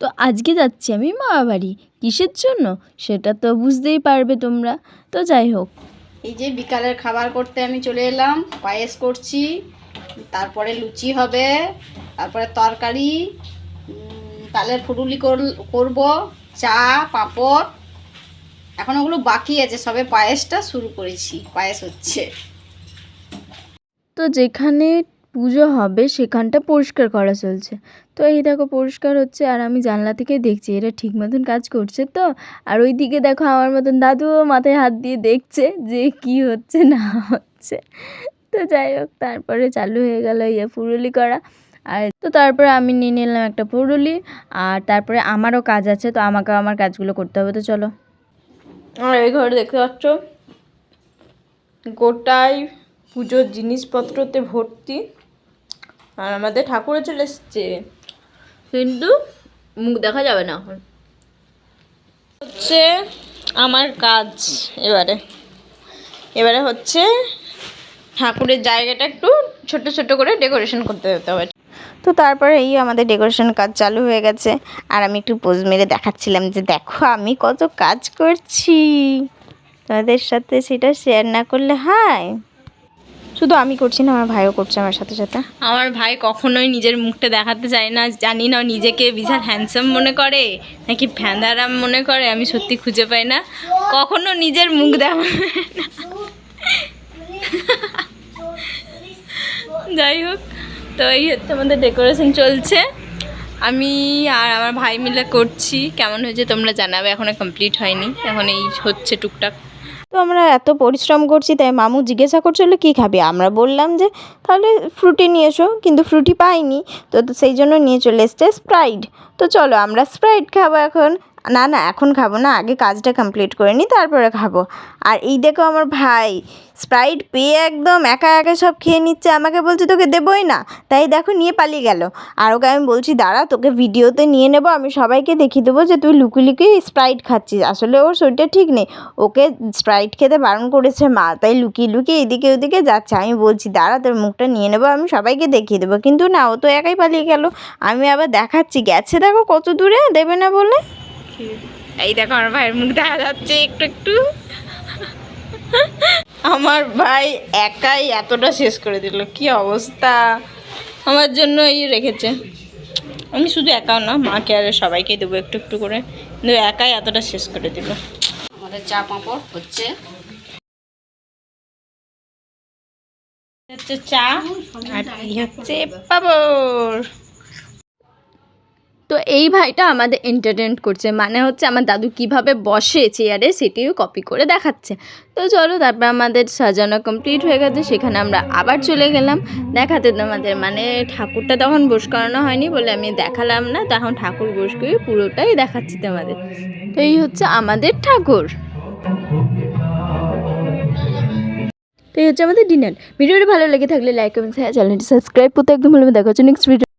তো আজকে যাচ্ছি আমি মামা বাড়ি। কিসের জন্য সেটা তো বুঝতেই পারবে তোমরা। তো যাই হোক, এই যে বিকালের খাবার করতে আমি চলে এলাম। পায়েস করছি, তারপরে লুচি হবে, তারপরে তরকারি, তালের ফুটুলি করব, চা, পাঁপড়। এখন ওগুলো বাকি আছে, সবে পায়েসটা শুরু করেছি, পায়েস হচ্ছে। তো যেখানে পুজো হবে সেখানটা পরিষ্কার করা চলছে। তো এই দেখো পরিষ্কার হচ্ছে, আর আমি জানলা থেকে দেখছি এরা ঠিক মতন কাজ করছে তো। আর ওই দিকে দেখো আমার মতন দাদুও মাথায় হাত দিয়ে দেখছে যে কি হচ্ছে না হচ্ছে। তো যাই হোক, তারপরে চালু হয়ে গেল ফুরুলি করা। আর তো তারপরে আমি নিয়ে নিলাম একটা ফুরুলি, আর তারপরে আমারও কাজ আছে, তো আমাকেও আমার কাজগুলো করতে হবে। তো চলো। আর এই ঘরে দেখতে পাচ্ছ গোটাই পুজোর জিনিসপত্রতে ভর্তি। আর আমাদের ঠাকুরও চলে এসছে, কিন্তু মুখ দেখা যাবে না। এখন হচ্ছে আমার কাজ। এবারে হচ্ছে ঠাকুরের জায়গাটা একটু ছোট ছোট করে ডেকোরেশন করতে যেতে হবে। তো তারপরে এই আমাদের ডেকোরেশন কাজ চালু হয়ে গেছে। আর আমি একটু পোজ মেরে দেখাচ্ছিলাম যে দেখো আমি কত কাজ করছি। তোমাদের সাথে সেটা শেয়ার না করলে হয়। শুধু আমি করছি না, আমার ভাইও করছে আমার সাথে সাথে। আমার ভাই কখনোই নিজের মুখটা দেখাতে চায় না। জানি না নিজেকে বিশাল হ্যান্ডসাম মনে করে নাকি ফ্যান্দারাম মনে করে, আমি সত্যি খুঁজে পাই না। কখনো নিজের মুখ দেখাবে না। যাই হোক, তো এই হচ্ছে আমাদের ডেকোরেশন চলছে। আমি আর আমার ভাই মিলে করছি। কেমন হয়েছে তোমরা জানাবে। এখনও কমপ্লিট হয়নি, এখন এই হচ্ছে টুকটাক। তো আমরা এত পরিশ্রম করছি, তাই মামু জিজ্ঞাসা করছিল কী খাবি। আমরা বললাম যে তাহলে ফ্রুটি নিয়ে এসো, কিন্তু ফ্রুটি পাইনি। তো সেই জন্য নিয়ে চলে এসছে স্প্রাইট। তো চলো আমরা স্প্রাইট খাবো এখন। না না, এখন খাবো না, আগে কাজটা কমপ্লিট করে নিই তারপরে খাবো। আর এই দেখো আমার ভাই স্প্রাইট পেয়ে একদম একা একা সব খেয়ে নিচ্ছে। আমাকে বলছে তোকে দেবোই না, তাই দেখো নিয়ে পালিয়ে গেল। আর ওকে আমি বলছি দাঁড়া, তোকে ভিডিওতে নিয়ে নেবো, আমি সবাইকে দেখিয়ে দেবো যে তুই লুকিয়ে লুকিয়ে স্প্রাইট খাচ্ছিস। আসলে ওর শরীরটা ঠিক নেই, ওকে স্প্রাইট খেতে বারণ করেছে মা, তাই লুকিয়ে লুকিয়ে এদিকে ওদিকে যাচ্ছে। আমি বলছি দাঁড়া, তোর মুখটা নিয়ে নেবো, আমি সবাইকে দেখিয়ে দেবো। কিন্তু না, ও তো একাই পালিয়ে গেল। আমি আবার দেখাচ্ছি, গেছে দেখো কত দূরে, দেবে না বলে। এই দেখো আমার ভাইয়ের মুখ দেখা যাচ্ছে একটু একটু। আমার ভাই একাই এতটা শেষ করে দিল, কি অবস্থা। আমার জন্য এই রেখেছে। আমি শুধু একাও না, মাকে আর সবাইকে দেবো একটু একটু করে, কিন্তু একাই এতটা শেষ করে দিল। আমাদের চা পাঁপড় হচ্ছে চা, আর এই হচ্ছে পাঁপড়। তো এই ভাইটা আমাদের এন্টারটেন করছে, মানে হচ্ছে আমার দাদু কিভাবে বসে চেয়ারে সেটিও কপি করে দেখাচ্ছে। তো চলো, তারপর আমাদের সাজানো কমপ্লিট হয়ে গেছে, সেখানে আমরা আবার চলে গেলাম দেখাতে তোমাদের। মানে ঠাকুরটা তখন বোস করানো হয়নি বলে আমি দেখালাম না, তখন ঠাকুর বোস করে পুরোটাই দেখাচ্ছি তোমাদের। তো এই হচ্ছে আমাদের ঠাকুর। তো এই হচ্ছে আমাদের ডিনার। ভিডিওটা ভালো লেগে থাকলে লাইক কমেন্ট চ্যানেলটি সাবস্ক্রাইব করতে একদম ভুলবে। দেখা হচ্ছে নেক্সট ভিডিও।